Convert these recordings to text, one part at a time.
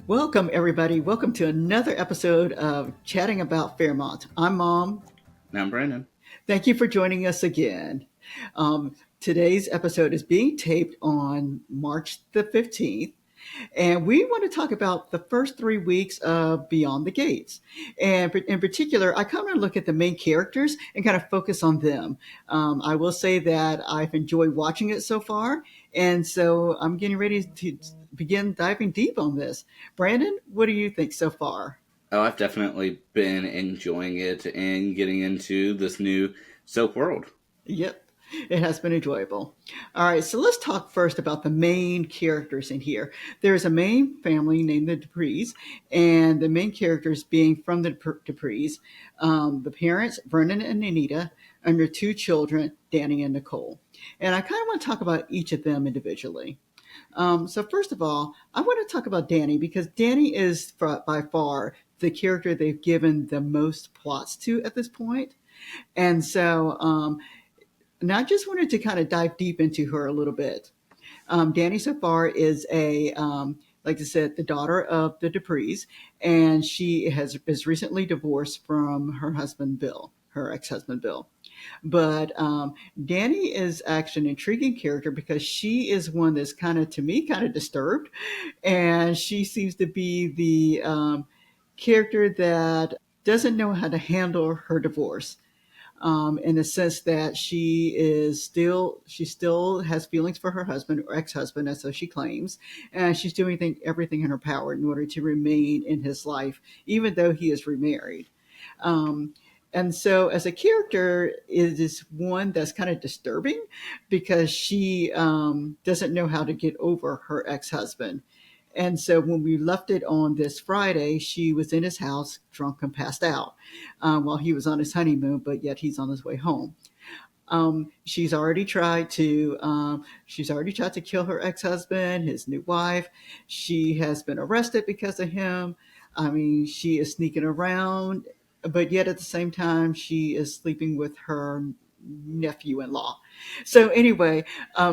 Welcome, everybody. Welcome to another episode of Chatting About Fairmont. I'm Mom. Now, Brandon. Thank you for joining us again. Today's episode is being taped on March the 15th, and we want to talk about the first 3 weeks of Beyond the Gates. And in particular, I kind of look at the main characters and kind of focus on them. I will say that I've enjoyed watching it so far, and so I'm getting ready to begin diving deep on this. Brandon, what do you think so far? Oh, I've definitely been enjoying it and getting into this new soap world. Yep. It has been enjoyable. All right, so let's talk first about the main characters in here. There's a main family named the Duprees, and the main characters being from the Duprees, the parents, Vernon and Anita, and their two children, Danny and Nicole. And I kind of want to talk about each of them individually. So first of all, I want to talk about Danny because Danny is by far the character they've given the most plots to at this point. And so now I just wanted to kind of dive deep into her a little bit. Danny so far is like I said, the daughter of the Duprees, and she is recently divorced from her husband Bill, her ex-husband Bill. But Danny is actually an intriguing character because she is one that's kind of, to me, kind of disturbed, and she seems to be the character that doesn't know how to handle her divorce, in the sense that she still has feelings for her husband or ex-husband, as so she claims, and she's doing everything in her power in order to remain in his life, even though he is remarried. Um, and so, as a character, it is one that's kind of disturbing because she doesn't know how to get over her ex-husband. And so when we left it on this Friday, she was in his house, drunk and passed out, while he was on his honeymoon, but yet he's on his way home. She's already tried to kill her ex-husband, his new wife. She has been arrested because of him. I mean, she is sneaking around, but yet at the same time, she is sleeping with her nephew-in-law. So anyway,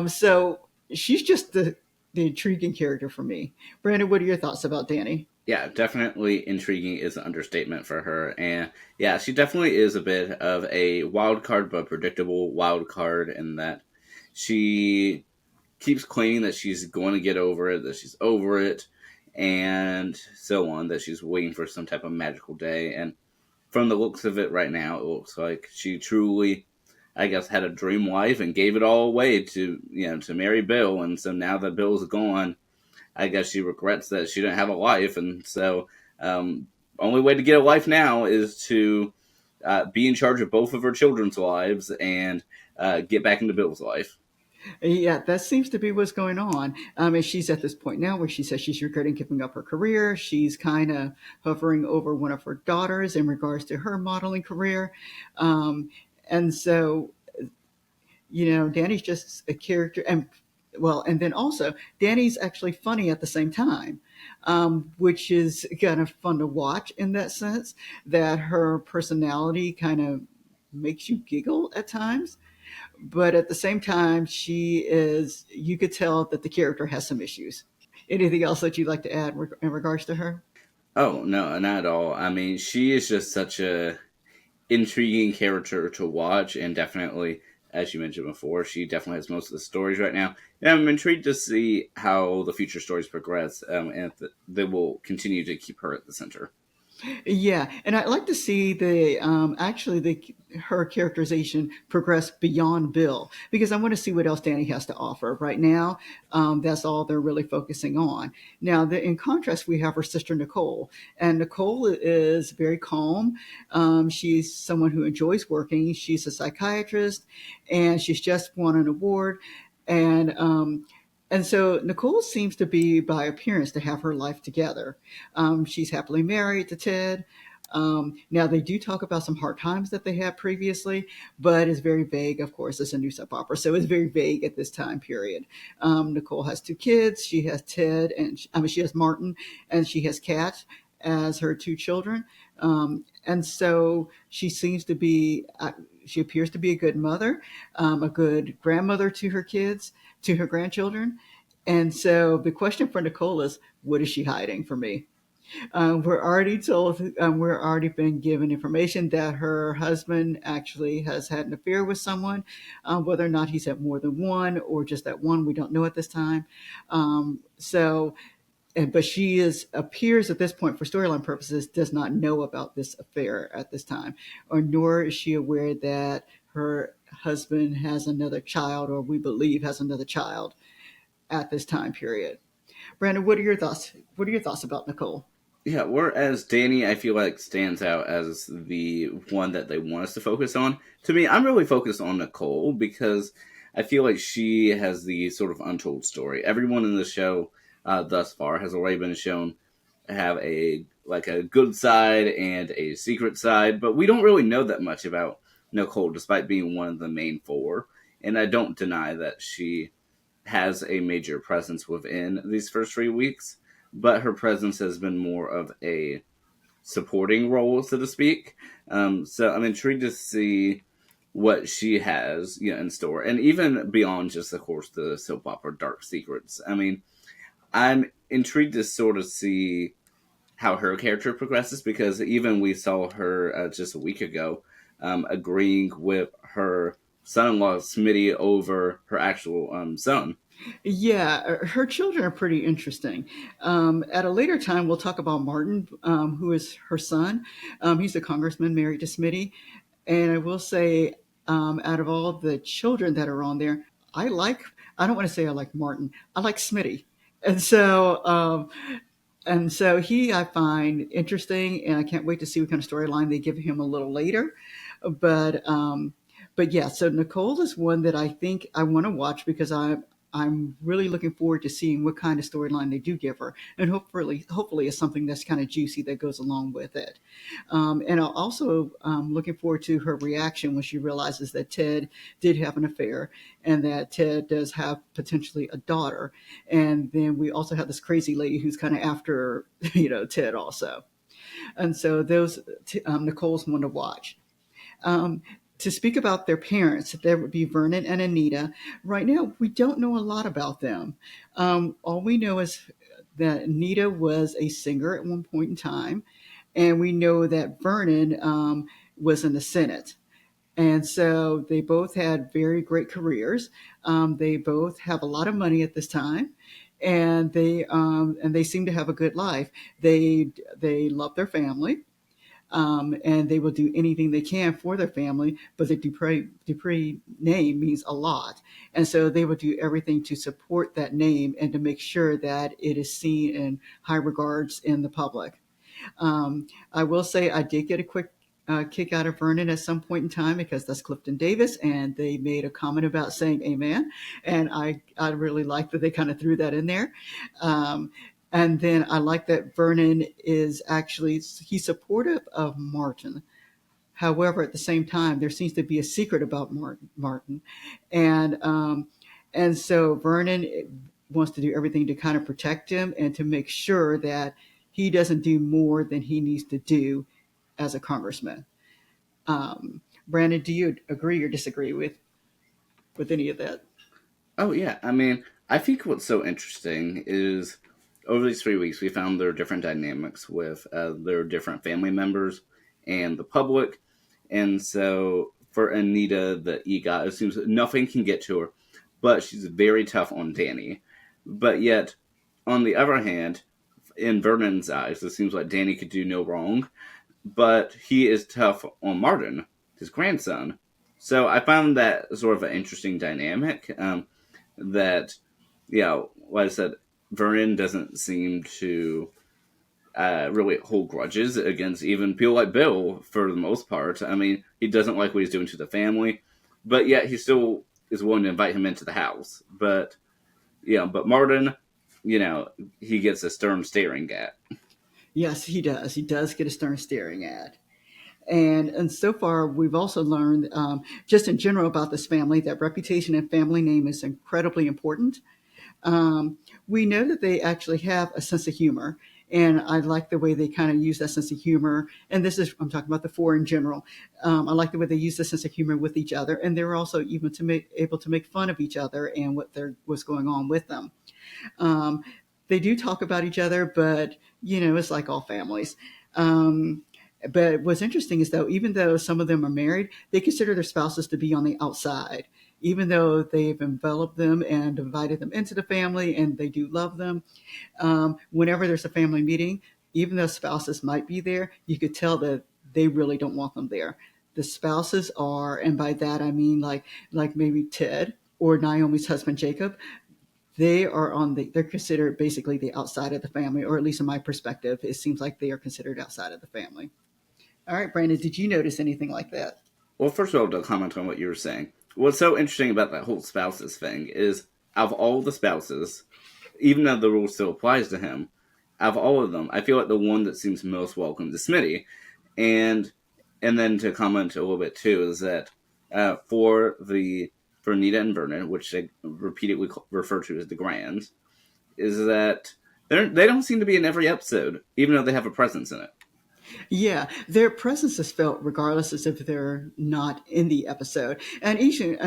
so she's just the intriguing character for me. Brandon, what are your thoughts about Danny? Yeah, definitely intriguing is an understatement for her. And yeah, she definitely is a bit of a wild card, but predictable wild card in that she keeps claiming that she's going to get over it, that she's over it, and so on, that she's waiting for some type of magical day. And from the looks of it right now, it looks like she truly, I guess, had a dream wife and gave it all away to marry Bill. And so now that Bill's gone, I guess she regrets that she didn't have a life. And so, only way to get a life now is to be in charge of both of her children's lives and get back into Bill's life. Yeah, that seems to be what's going on. And she's at this point now where she says she's regretting giving up her career. She's kind of hovering over one of her daughters in regards to her modeling career. And so, Danny's just a character. And then also, Danny's actually funny at the same time, which is kind of fun to watch in that sense, that her personality kind of makes you giggle at times, but at the same time, you could tell that the character has some issues. Anything else that you'd like to add in regards to her? Oh, no, not at all. I mean, she is just such a intriguing character to watch, and definitely, as you mentioned before, she definitely has most of the stories right now. And I'm intrigued to see how the future stories progress, and if they will continue to keep her at the center. Yeah, and I'd like to see her characterization progress beyond Bill because I want to see what else Danny has to offer. Right now, that's all they're really focusing on. Now, in contrast, we have her sister Nicole, and Nicole is very calm. She's someone who enjoys working. She's a psychiatrist, and she's just won an award, and so Nicole seems to be, by appearance, to have her life together. She's happily married to Ted. Now they do talk about some hard times that they had previously, but it's very vague. Of course, it's a new soap opera, so it's very vague at this time period. Nicole has two kids. She has Ted, and she has Martin, and she has Kat as her two children. And so she seems to be. She appears to be a good mother, a good grandmother to her kids, to her grandchildren, And so the question for Nicole is, what is she hiding from me? We're already told, we're already been given information that her husband actually has had an affair with someone. Whether or not he's had more than one or just that one, we don't know at this time. So, but she appears at this point, for storyline purposes, does not know about this affair at this time, or nor is she aware that her husband has another child, or we believe has another child at this time period. Brandon, what are your thoughts? What are your thoughts about Nicole? Yeah, whereas Danny, I feel like stands out as the one that they want us to focus on. To me, I'm really focused on Nicole because I feel like she has the sort of untold story. Everyone in the show thus far has already been shown have a good side and a secret side, but we don't really know that much about Nicole, despite being one of the main four. And I don't deny that she has a major presence within these first 3 weeks, but her presence has been more of a supporting role, so to speak. So I'm intrigued to see what she has, in store, and even beyond just, of course, the soap opera Dark Secrets. I mean, I'm intrigued to sort of see how her character progresses because even we saw her just a week ago agreeing with her son-in-law Smitty over her actual son. Yeah, her children are pretty interesting. At a later time, we'll talk about Martin, who is her son. He's a congressman married to Smitty. And I will say, out of all the children that are on there, I like, I don't want to say I like Martin, I like Smitty. And so, he I find interesting, and I can't wait to see what kind of storyline they give him a little later. But but yeah, so Nicole is one that I think I want to watch because I'm really looking forward to seeing what kind of storyline they do give her, and hopefully it's something that's kind of juicy that goes along with it. And I'm also looking forward to her reaction when she realizes that Ted did have an affair and that Ted does have potentially a daughter. And then we also have this crazy lady who's kind of after, Ted also. And so those, Nicole's one to watch. Um, to speak about their parents, there would be Vernon and Anita. Right now, we don't know a lot about them. All we know is that Anita was a singer at one point in time, and we know that Vernon was in the Senate. And so they both had very great careers. They both have a lot of money at this time, and they seem to have a good life. They love their family, and they will do anything they can for their family. But the Dupree name means a lot, and so they will do everything to support that name and to make sure that it is seen in high regards in the public. I will say I did get a quick kick out of Vernon at some point in time because that's Clifton Davis, and they made a comment about saying "Amen," and I really like that they kind of threw that in there. And then I like that Vernon is actually he's supportive of Martin. However, at the same time, there seems to be a secret about Martin, and and so Vernon wants to do everything to kind of protect him and to make sure that he doesn't do more than he needs to do as a congressman. Brandon, do you agree or disagree with any of that? Oh yeah, I mean, I think what's so interesting is over these 3 weeks we found there are different dynamics with their different family members and the public, and so for Anita, the EGOT, it seems nothing can get to her, but she's very tough on Danny. But yet, on the other hand, in Vernon's eyes, it seems like Danny could do no wrong, but he is tough on Martin, his grandson. So I found that sort of an interesting dynamic. That, like I said, Vernon doesn't seem to really hold grudges against even people like Bill for the most part. I mean, he doesn't like what he's doing to the family, but yet he still is willing to invite him into the house. But but Martin, you know, he gets a stern staring at. Yes, he does. He does get a stern staring at. And so far, we've also learned, just in general about this family, that reputation and family name is incredibly important. We know that they actually have a sense of humor. And I like the way they kind of use that sense of humor. And this is, I'm talking about the four in general. I like the way they use the sense of humor with each other. And they're also even able to make fun of each other and what's going on with them. Um, they do talk about each other, but it's like all families. Um, but what's interesting is though, even though some of them are married, they consider their spouses to be on the outside. Even though they've enveloped them and invited them into the family and they do love them, whenever there's a family meeting, even though spouses might be there, you could tell that they really don't want them there. The spouses are, and by that I mean like maybe Ted or Naomi's husband Jacob, they're considered basically the outside of the family, or at least in my perspective, it seems like they are considered outside of the family. All right, Brandon, did you notice anything like that? Well, first of all, to comment on what you were saying, what's so interesting about that whole spouses thing is, of all the spouses, even though the rule still applies to him, out of all of them, I feel like the one that seems most welcome is Smitty. And then to comment a little bit too is that for Nita and Vernon, which they repeatedly refer to as the Grands, is that they don't seem to be in every episode, even though they have a presence in it. Yeah, their presence is felt regardless as if they're not in the episode. And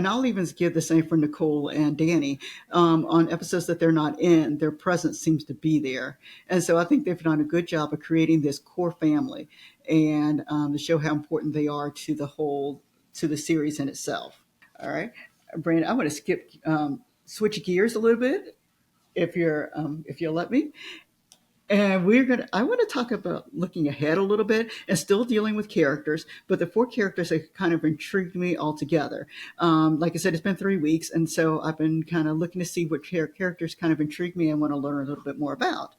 I'll even give the same for Nicole and Danny. On episodes that they're not in, their presence seems to be there. And so I think they've done a good job of creating this core family and to show how important they are to the series in itself. All right, Brandon, I want to switch gears a little bit if you'll let me. And I want to talk about looking ahead a little bit and still dealing with characters, but the four characters that kind of intrigued me altogether. Like I said, it's been 3 weeks, and so I've been kind of looking to see what characters kind of intrigue me and want to learn a little bit more about.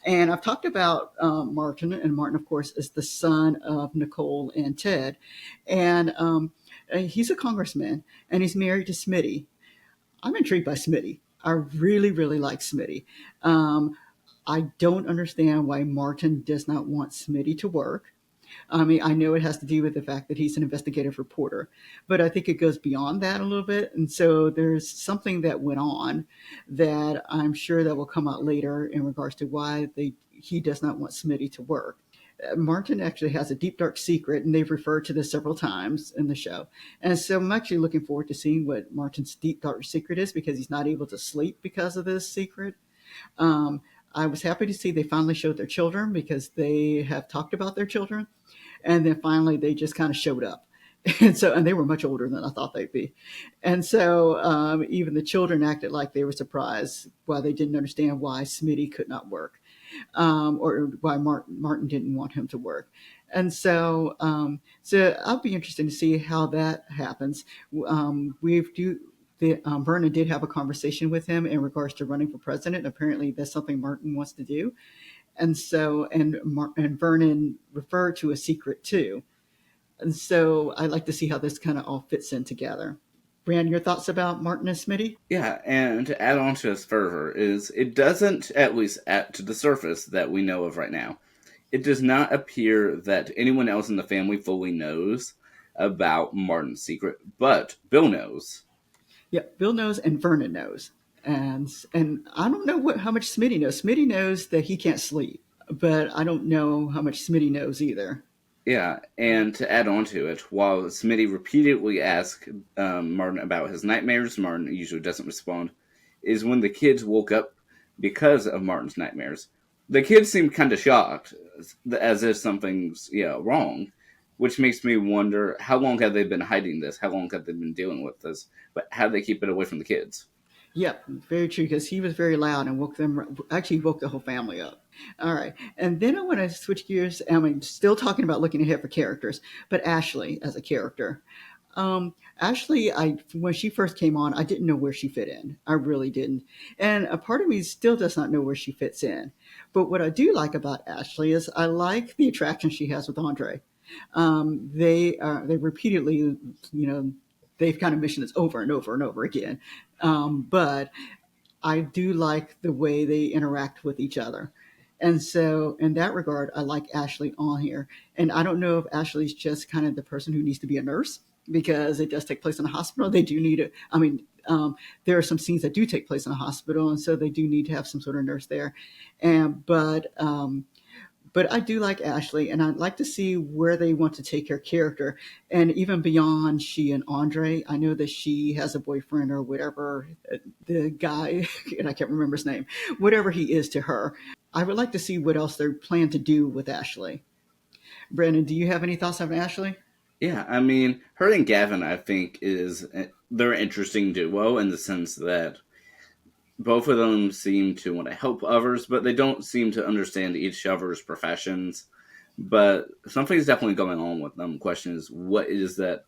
And I've talked about Martin, and Martin, of course, is the son of Nicole and Ted. And he's a congressman, and he's married to Smitty. I'm intrigued by Smitty. I really, really like Smitty. Um, I don't understand why Martin does not want Smitty to work. I mean, I know it has to do with the fact that he's an investigative reporter, but I think it goes beyond that a little bit. And so there's something that went on that I'm sure that will come out later in regards to why he does not want Smitty to work. Martin actually has a deep, dark secret, and they've referred to this several times in the show. And so I'm actually looking forward to seeing what Martin's deep, dark secret is because he's not able to sleep because of this secret. Um, I was happy to see they finally showed their children because they have talked about their children. And then finally they just kind of showed up. And they were much older than I thought they'd be. And so even the children acted like they were surprised why they didn't understand why Smitty could not work, or why Martin didn't want him to work. And so I'll be interested to see how that happens. Vernon did have a conversation with him in regards to running for president. Apparently, that's something Martin wants to do, and Vernon referred to a secret too. And so I'd like to see how this kind of all fits in together. Brian, your thoughts about Martin and Smitty? Yeah, and to add on to his fervor is it doesn't, at least at to the surface that we know of right now, it does not appear that anyone else in the family fully knows about Martin's secret, but Bill knows. Yeah, Bill knows and Vernon knows. And I don't know how much Smitty knows. Smitty knows that he can't sleep, but I don't know how much Smitty knows either. Yeah, and to add on to it, while Smitty repeatedly asks Martin about his nightmares, Martin usually doesn't respond, is when the kids woke up because of Martin's nightmares. The kids seem kind of shocked, as if something's wrong, which makes me wonder how long have they been hiding this? How long have they been dealing with this? But how do they keep it away from the kids? Yep, very true, because he was very loud and woke the whole family up. All right. And then I want to switch gears. I mean, still talking about looking ahead for characters, but Ashley as a character. Ashley, when she first came on, I didn't know where she fit in. I really didn't. And a part of me still does not know where she fits in. But what I do like about Ashley is I like the attraction she has with Andre. They repeatedly, they've kind of mentioned this over and over and over again. But I do like the way they interact with each other. And so, in that regard, I like Ashley on here. And I don't know if Ashley's just kind of the person who needs to be a nurse because it does take place in a hospital. They do need it. I mean, there are some scenes that do take place in a hospital, and so they do need to have some sort of nurse there. And but But I do like Ashley, and I'd like to see where they want to take her character, and even beyond she and Andre. I know that she has a boyfriend or whatever, the guy, and I can't remember his name, whatever he is to her. I would like to see what else they plan to do with Ashley. Brandon, do you have any thoughts on Ashley? Yeah, I mean, her and Gavin, I think, they're an interesting duo in the sense that both of them seem to want to help others, but they don't seem to understand each other's professions. But something's definitely going on with them. Question is, what is that?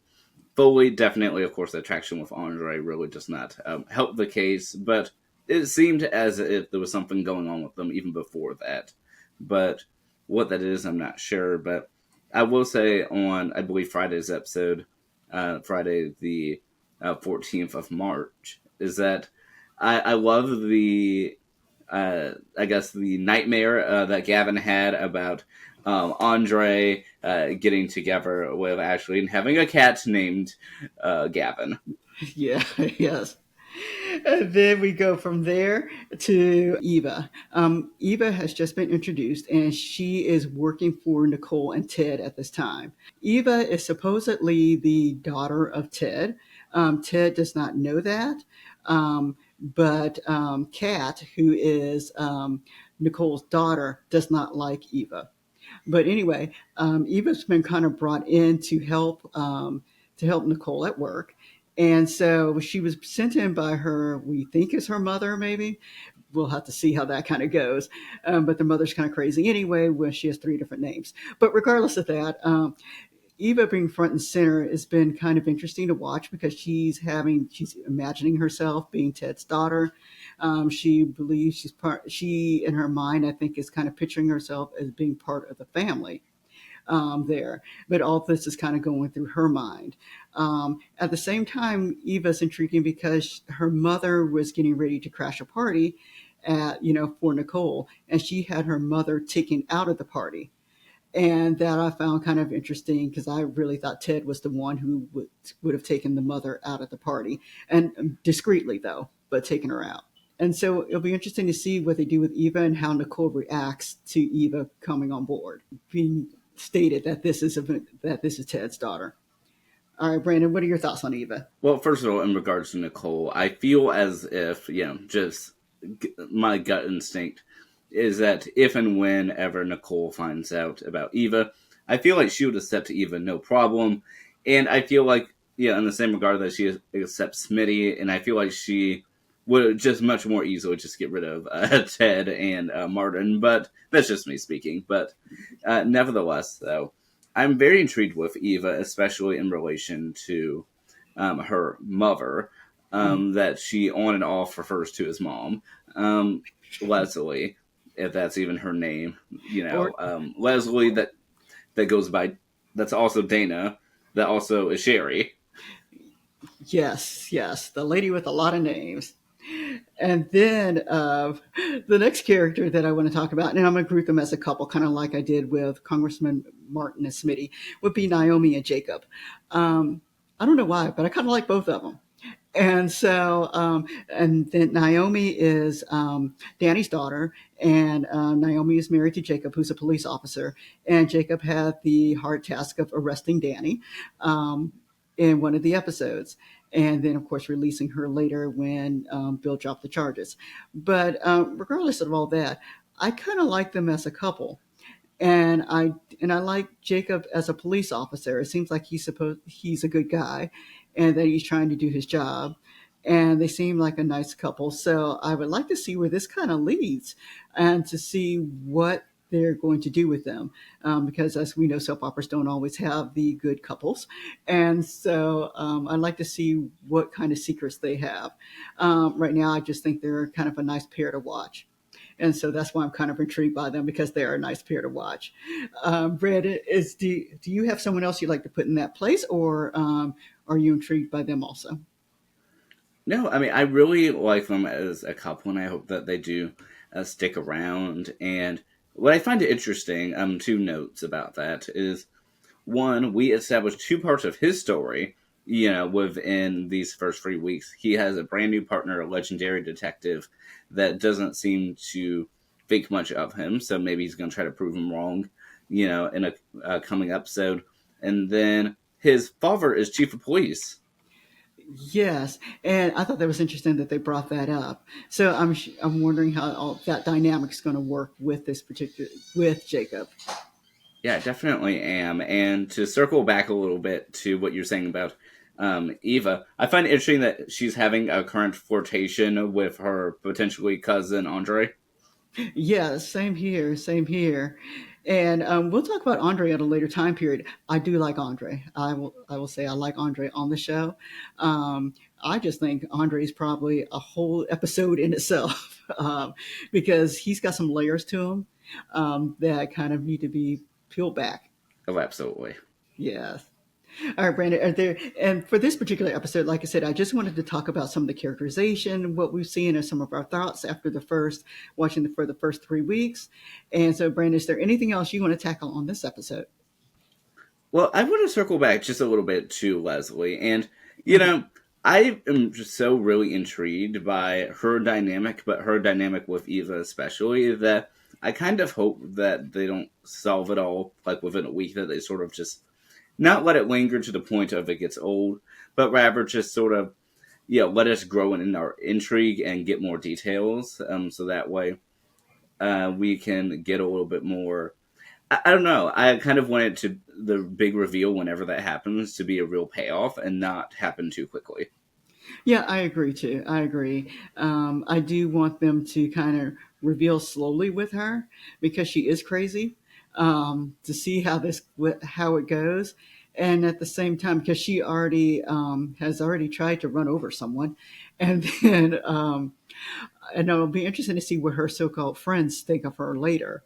Fully, definitely, of course, the attraction with Andre really does not help the case, but it seemed as if there was something going on with them even before that. But what that is, I'm not sure. But I will say on, I believe, Friday's episode, Friday the 14th of March, is that I love I guess, the nightmare that Gavin had about Andre getting together with Ashley and having a cat named Gavin. Yeah, yes. And then we go from there to Eva. Eva has just been introduced, and she is working for Nicole and Ted at this time. Eva is supposedly the daughter of Ted. Ted does not know that, but Kat, who is Nicole's daughter, does not like Eva. But anyway, Eva's been kind of brought in to help Nicole at work, and so she was sent in by her. We think is her mother, maybe. We'll have to see how that kind of goes. But the mother's kind of crazy anyway, when she has three different names. But regardless of that, Eva being front and center has been kind of interesting to watch because she's imagining herself being Ted's daughter. She believes she's part. She in her mind, I think, is kind of picturing herself as being part of the family there. But all this is kind of going through her mind. At the same time, Eva's intriguing because her mother was getting ready to crash a party for Nicole, and she had her mother taken out of the party. And that I found kind of interesting because I really thought Ted was the one who would have taken the mother out of the party, and discreetly though, but taken her out. And so it'll be interesting to see what they do with Eva and how Nicole reacts to Eva coming on board, being stated that this is Ted's daughter. All right, Brandon, what are your thoughts on Eva? Well, first of all, in regards to Nicole, I feel as if, just my gut instinct is that if and whenever Nicole finds out about Eva, I feel like she would accept Eva no problem. And I feel like, in the same regard that she accepts Smitty, and I feel like she would just much more easily just get rid of Ted and Martin. But that's just me speaking. But nevertheless, though, I'm very intrigued with Eva, especially in relation to her mother, that she on and off refers to as mom, Leslie, if that's even her name. Or Leslie that goes by, that's also Dana, that also is Sherry. yes, yes, the lady with a lot of names. And then the next character that I want to talk about, and I'm going to group them as a couple, kind of like I did with Congressman Martin and Smitty, would be Naomi and Jacob. I don't know why, but I kind of like both of them. And so, and then Naomi is Danny's daughter, and Naomi is married to Jacob, who's a police officer. And Jacob had the hard task of arresting Danny in one of the episodes. And then, of course, releasing her later when Bill dropped the charges. But regardless of all that, I kind of like them as a couple. And I like Jacob as a police officer. It seems like he's a good guy, and that he's trying to do his job. And they seem like a nice couple. So I would like to see where this kind of leads, and to see what they're going to do with them, because as we know, soap operas don't always have the good couples, and so I'd like to see what kind of secrets they have. Right now, I just think they're kind of a nice pair to watch. And so that's why I'm kind of intrigued by them, because they are a nice pair to watch. Brad, do you have someone else you'd like to put in that place, or are you intrigued by them also? No, I mean, I really like them as a couple, and I hope that they do stick around. And what I find interesting, two notes about that is, one, we established two parts of his story, within these first 3 weeks. He has a brand new partner, a legendary detective, that doesn't seem to think much of him, so maybe he's going to try to prove him wrong, in a coming episode. And then his father is chief of police. Yes, and I thought that was interesting that they brought that up. So I'm wondering how all that dynamic is going to work with this particular with Jacob. Yeah, I definitely am. And to circle back a little bit to what you're saying about Eva, I find it interesting that she's having a current flirtation with her potentially cousin Andre. Yeah, same here, same here. And we'll talk about Andre at a later time period. I do like Andre. I will say I like Andre on the show. I just think Andre is probably a whole episode in itself because he's got some layers to him that kind of need to be peeled back. Oh, absolutely. Yes. All right, Brandon. Are there, and for this particular episode, like I said, I just wanted to talk about some of the characterization, what we've seen, and some of our thoughts after the first watching for the first 3 weeks. And so, Brandon, is there anything else you want to tackle on this episode? Well, I want to circle back just a little bit to Leslie. And, Okay. I am just so really intrigued by her dynamic, but her dynamic with Eva especially, that I kind of hope that they don't solve it all like within a week, that they sort of just not let it linger to the point of it gets old, but rather just sort of, let us grow in our intrigue and get more details. So that way we can get a little bit more. I don't know. I kind of want it to the big reveal whenever that happens to be a real payoff and not happen too quickly. Yeah, I agree too. I agree. I do want them to kind of reveal slowly with her because she is crazy to see how it goes, and at the same time because she already has already tried to run over someone, and then and it'll be interesting to see what her so-called friends think of her later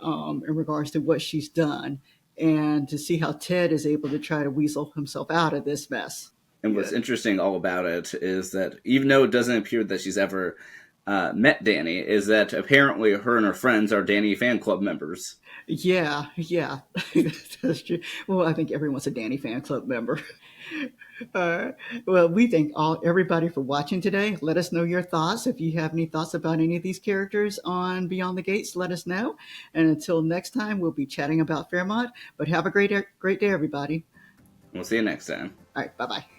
in regards to what she's done, and to see how Ted is able to try to weasel himself out of this mess. And what's Yeah. interesting all about it is that even though it doesn't appear that she's ever met Danny, is that apparently her and her friends are Danny fan club members. Yeah, yeah, that's true. Well, I think everyone's a Danny fan club member. Uh, well, we thank everybody for watching today. Let us know your thoughts. If you have any thoughts about any of these characters on Beyond the Gates, let us know. And until next time, we'll be chatting about Fairmont. But have a great day, everybody. We'll see you next time. All right, bye bye.